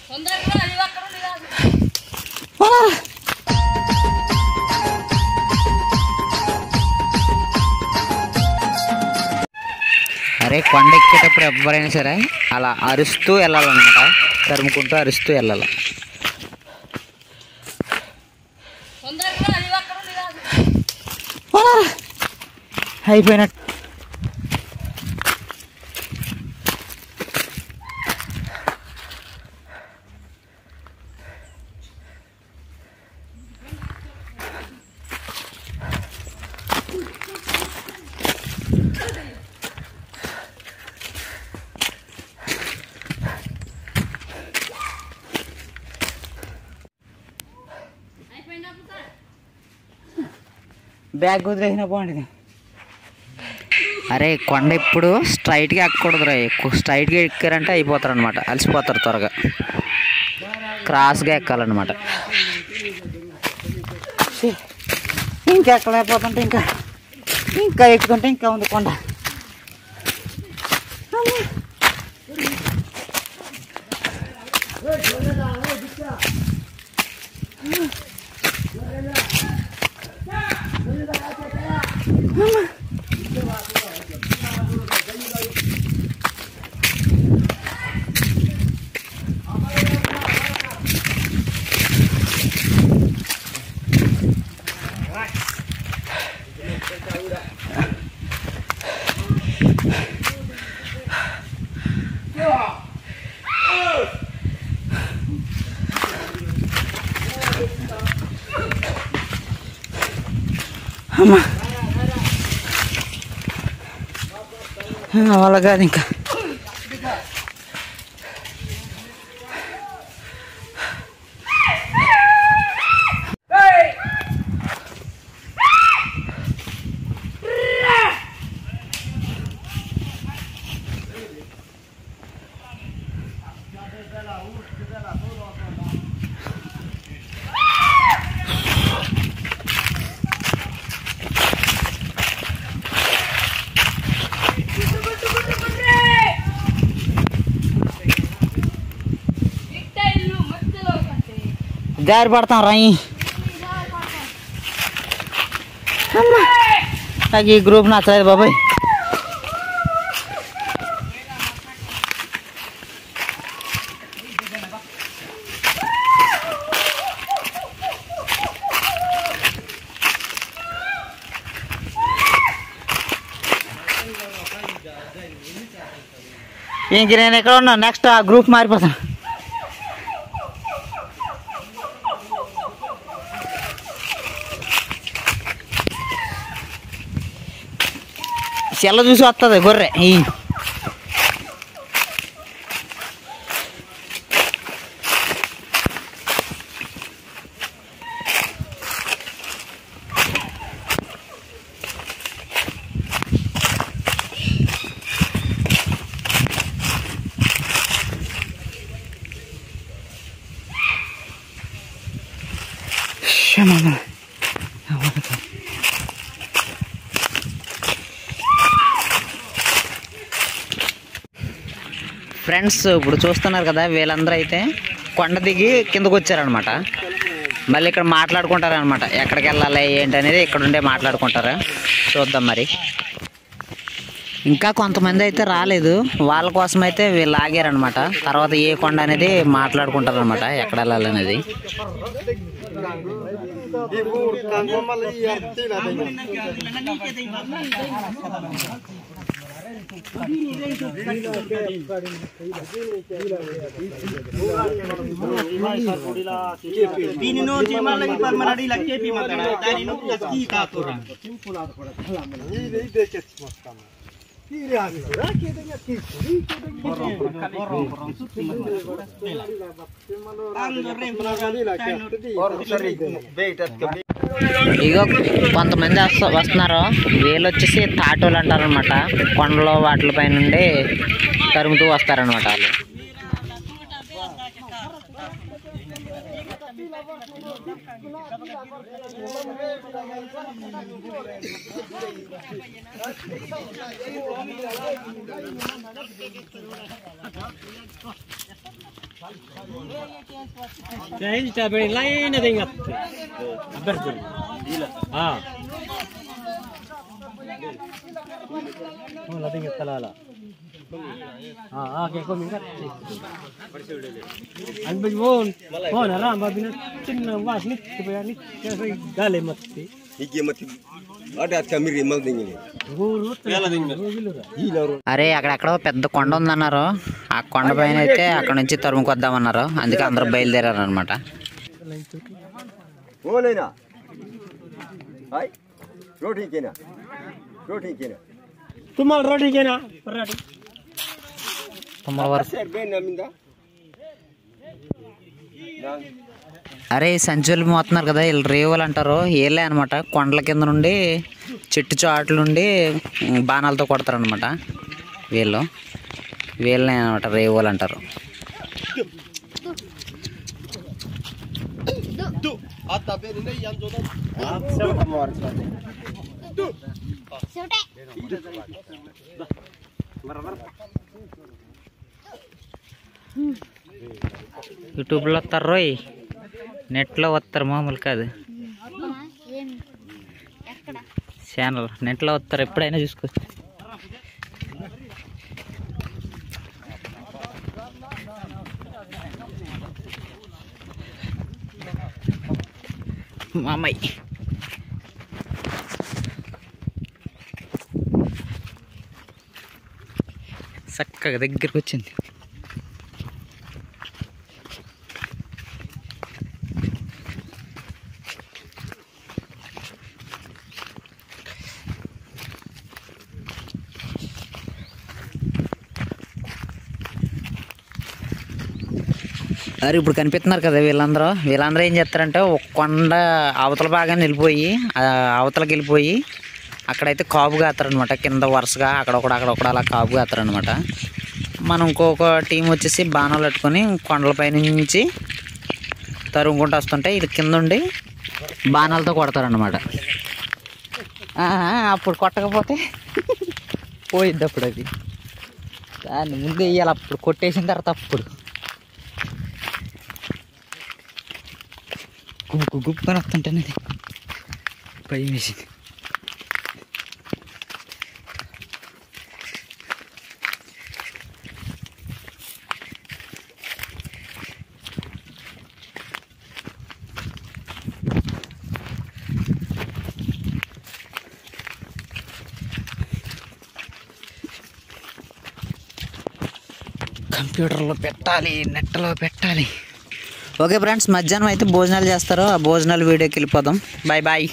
అరే కొండ ఎక్కేటప్పుడు ఎవరైనా సరే అలా అరుస్తూ వెళ్ళాలన్నమాట, తరుముకుంటూ అరుస్తూ వెళ్ళాలి. అయిపోయినట్టు. బ్యాగ్ వదిలేసిన బాగుంటుంది. అరే కొండ ఇప్పుడు స్ట్రైట్గా ఎక్కకూడదురా, ఎక్కువ స్ట్రైట్గా ఎక్కారంటే అయిపోతారు అనమాట, అలసిపోతారు త్వరగా. క్రాస్గా ఎక్కాలన్నమాట. ఇంకా ఎక్కలేకపోతుంటే ఇంకా ఇంకా ఎక్కుతుంటే ఇంకా ఉంది కొండ. అమ్మా వాళ్ళ కాదు ఇంకా. దారి పడతాం రాయి. నాకు ఈ గ్రూప్ నచ్చలేదు బాబాయ్. ఇంక నేను ఎక్కడ ఉన్నా, నెక్స్ట్ ఆ గ్రూప్ మారిపోతాను. చెల్ల చూసి వస్తుంది గొర్రె. ఫ్రెండ్స్ ఇప్పుడు చూస్తున్నారు కదా, వీళ్ళందరూ అయితే కొండ దిగి కిందకు వచ్చారనమాట. మళ్ళీ ఇక్కడ మాట్లాడుకుంటారనమాట, ఎక్కడికి వెళ్ళాలి ఏంటి అనేది ఇక్కడ ఉండే మాట్లాడుకుంటారు. చూద్దాం మరి. ఇంకా కొంతమంది అయితే రాలేదు, వాళ్ళ కోసం అయితే వీళ్ళు ఆగారనమాట. తర్వాత ఏ కొండ అనేది మాట్లాడుకుంటారు అనమాట, ఎక్కడ వెళ్ళాలి అనేది. ఇగో కొంతమంది వస్తున్నారు, వీళ్ళు వచ్చేసి తాటోలు అంటారు అనమాట. కొండలో వాటిపై నుండి తరుముతూ వస్తారనమాట వాళ్ళు. అరే అక్కడెక్కడో పెద్ద కొండ ఉందన్నారు. ఆ కొండ పైన అయితే అక్కడ నుంచి తరుముకొద్దామన్నారు. అందుకే అందరూ బయలుదేరారు అనమాట. అరే సంచులు మోతున్నారు కదా, వీళ్ళు రేవులు అంటారు. వీళ్ళే అనమాట కొండల కింద నుండి చెట్టు చాట్ల నుండి బాణాలతో కొడతారు అనమాట. వీళ్ళనే అనమాట రేవులు అంటారు. యూట్యూబ్లో వస్తారు రోయ్, నెట్లో వస్తారు, మామూలు కాదు. ఛానల్ నెట్లో వస్తారు, ఎప్పుడైనా చూసుకోవచ్చు. మా అమ్మాయి చక్కగా దగ్గరికి వచ్చింది. అరే ఇప్పుడు కనిపిస్తున్నారు కదా వీళ్ళందరూ ఏం చేస్తారంటే ఒక కొండ అవతల భాగాన్ని వెళ్ళిపోయి అవతలకి వెళ్ళిపోయి అక్కడైతే కాపు కాస్తారనమాట. కింద వరుసగా అక్కడొకడు అలా కాపు కాస్తారనమాట. మనం ఇంకొక టీం వచ్చేసి బాణాలు పెట్టుకొని కొండలపై నుంచి తరుముకుంటూ వస్తుంటే ఇది కింద ఉండి బాణాలతో కొడతారనమాట. అప్పుడు కొట్టకపోతే పోయిద్ది. అప్పుడు అది దాన్ని ముందు వేయాలి. అప్పుడు కొట్టేసిన తర్వాత అప్పుడు గుప్పని వస్తుంటేనే భయం వేసింది. కంప్యూటర్లో పెట్టాలి, నెట్లో పెట్టాలి. ఓకే ఫ్రెండ్స్, మధ్యాహ్నం అయితే భోజనాలు చేస్తారు. ఆ భోజనాలు వీడియోకి వెళ్ళిపోదాం. Bye bye.